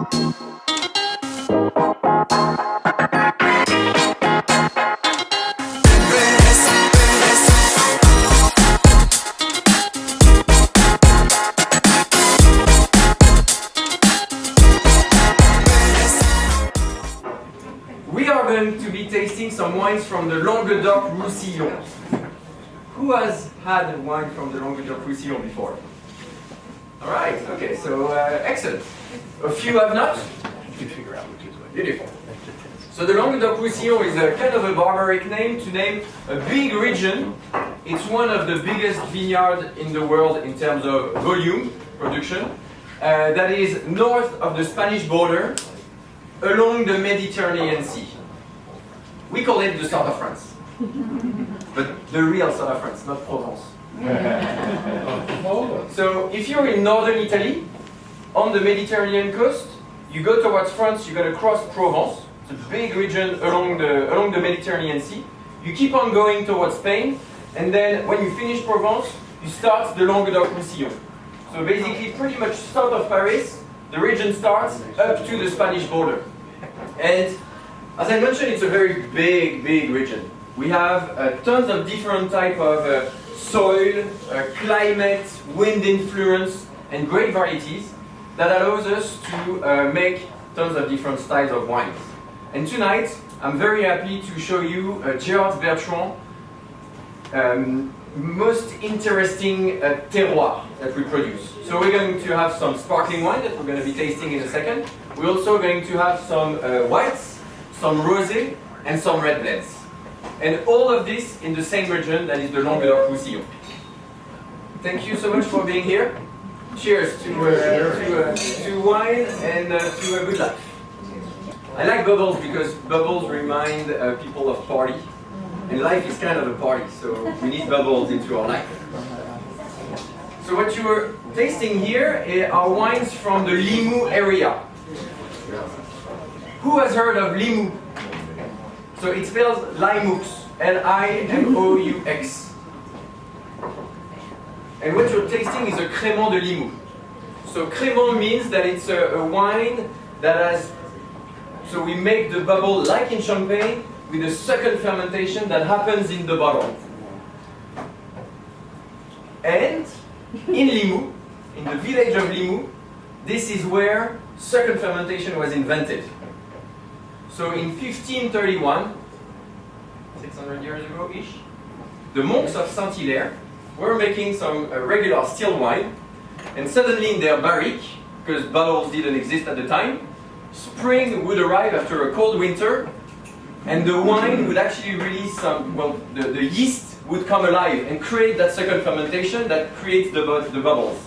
We are going to be tasting some wines from the Languedoc-Roussillon. Who has had wine from the Languedoc-Roussillon before? All right, okay, so excellent. A few have not? You can figure out which is what. Beautiful. So the Languedoc-Roussillon is a kind of a barbaric name to name a big region. It's one of the biggest vineyards in the world in terms of volume production. That is north of the Spanish border, along the Mediterranean Sea. We call it the south of France. But the real south of France, not Provence. So if you're in northern Italy, on the Mediterranean coast, you go towards France, you're going to cross Provence. It's a big region along the Mediterranean Sea. You keep on going towards Spain, and then when you finish Provence, you start the Languedoc-Roussillon. So basically, pretty much south of Paris, the region starts up to the Spanish border. And as I mentioned, it's a very big region. We have tons of different type of soil, climate, wind influence, and grape varieties that allows us to make tons of different styles of wines. And tonight, I'm very happy to show you Gérard's Bertrand most interesting terroir that we produce. So we're going to have some sparkling wine that we're going to be tasting in a second. We're also going to have some whites, some rosé, and some red blends. And all of this in the same region that is the Languedoc-Roussillon. Thank you so much for being here. Cheers to wine and to a good life. I like bubbles because bubbles remind people of party. And life is kind of a party, so we need bubbles into our life. So what you are tasting here are wines from the Limoux area. Who has heard of Limoux? So it spells Limoux, L-I-M-O-U-X. And what you're tasting is a Crémant de Limoux. So Crémant means that it's a wine that has, so we make the bubble like in champagne, with a second fermentation that happens in the bottle. And in Limoux, in the village of Limoux, this is where second fermentation was invented. So in 1531, 600 years ago-ish, the monks of Saint-Hilaire were making some regular still wine, and suddenly in their barrique, because bottles didn't exist at the time, spring would arrive after a cold winter, and the wine would actually release some, well, the yeast would come alive and create that second fermentation that creates the bubbles.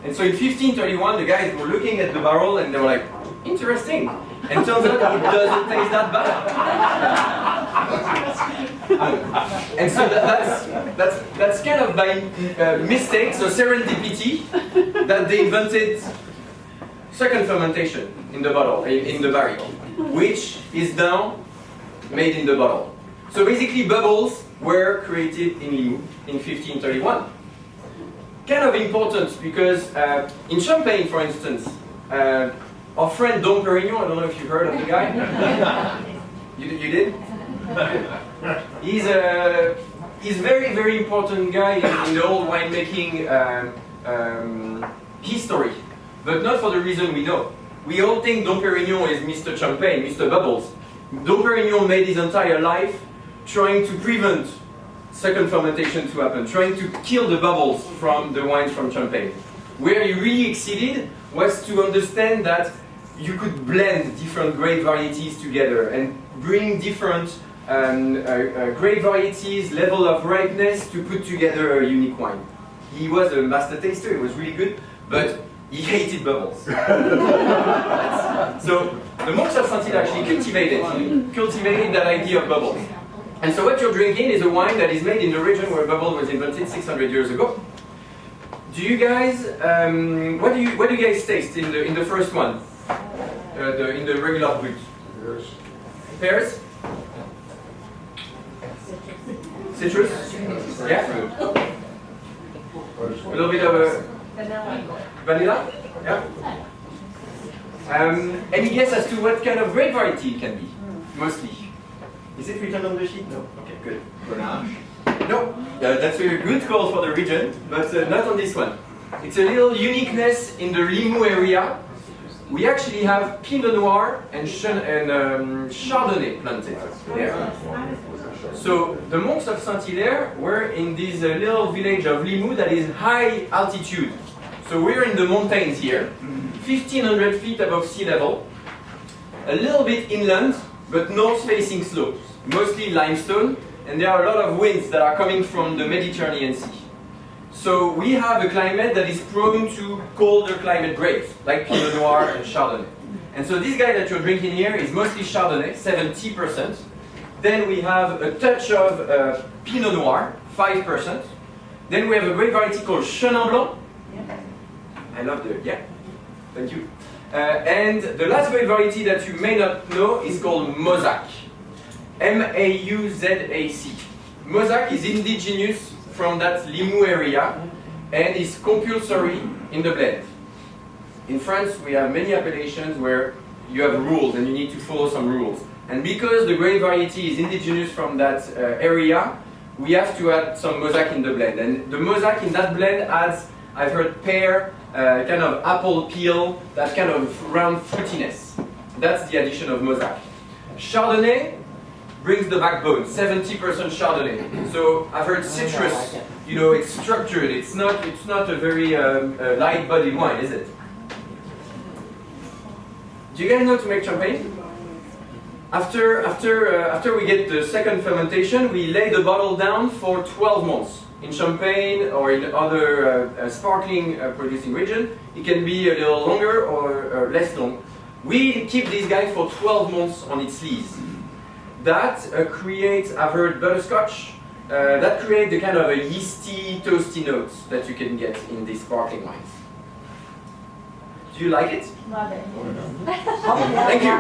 And so in 1531, the guys were looking at the barrel and they were like, interesting. And turns out it doesn't taste that bad. And so that's kind of by mistake, so serendipity, that they invented second fermentation in the bottle, in the barrique, which is now made in the bottle. So basically bubbles were created in Limoux in 1531. Kind of important because in Champagne, for instance, our friend Dom Perignon, I don't know if you heard of the guy. You did? He's a very important guy in the old winemaking history, but not for the reason we know. We all think Dom Perignon is Mr. Champagne, Mr. Bubbles. Dom Perignon made his entire life trying to prevent second fermentation to happen, trying to kill the bubbles from the wines from Champagne. Where he really exceeded was to understand that you could blend different grape varieties together and bring different grape varieties, level of ripeness to put together a unique wine. He was a master taster, it was really good, but he hated bubbles. So the monks of Saint-Hilaire actually cultivated that idea of bubbles. And so what you're drinking is a wine that is made in the region where bubble was invented 600 years ago. Do you guys, what do you guys taste in the first one? In the regular brut? Pears. Citrus? Yeah? A little bit of vanilla? Yeah? Any guess as to what kind of grape variety it can be? Mostly. Is it written on the sheet? No. Okay, good. Grenache. No, that's a good call for the region, but not on this one. It's a little uniqueness in the Limoux area. We actually have Pinot Noir and Chardonnay planted there. So the monks of Saint-Hilaire were in this little village of Limoux that is high altitude. So we're in the mountains here, 1,500 feet above sea level, a little bit inland, but north-facing slopes, mostly limestone, and there are a lot of winds that are coming from the Mediterranean Sea. So we have a climate that is prone to colder climate grapes, like Pinot Noir and Chardonnay. And so this guy that you're drinking here is mostly Chardonnay, 70%. Then we have a touch of Pinot Noir, 5%. Then we have a grape variety called Chenin Blanc. I love the, yeah, thank you. And the last grape variety that you may not know is called Mauzac. M-A-U-Z-A-C. Mauzac is indigenous from that Limoux area and is compulsory in the blend. In France, we have many appellations where you have rules and you need to follow some rules. And because the grape variety is indigenous from that area, we have to add some Mauzac in the blend. And the Mauzac in that blend adds, I've heard pear, kind of apple peel, that kind of round fruitiness. That's the addition of Mauzac. Chardonnay brings the backbone, 70% Chardonnay. So I've heard citrus, you know, it's structured. It's not a very light-bodied wine, is it? Do you guys know to make champagne? After we get the second fermentation, we lay the bottle down for 12 months. In Champagne or in other sparkling producing region, it can be a little longer or less long. We keep this guy for 12 months on its lees. That creates, I've heard butterscotch, that creates the kind of a yeasty, toasty notes that you can get in these sparkling wines. Do you like it? Love it. Thank you.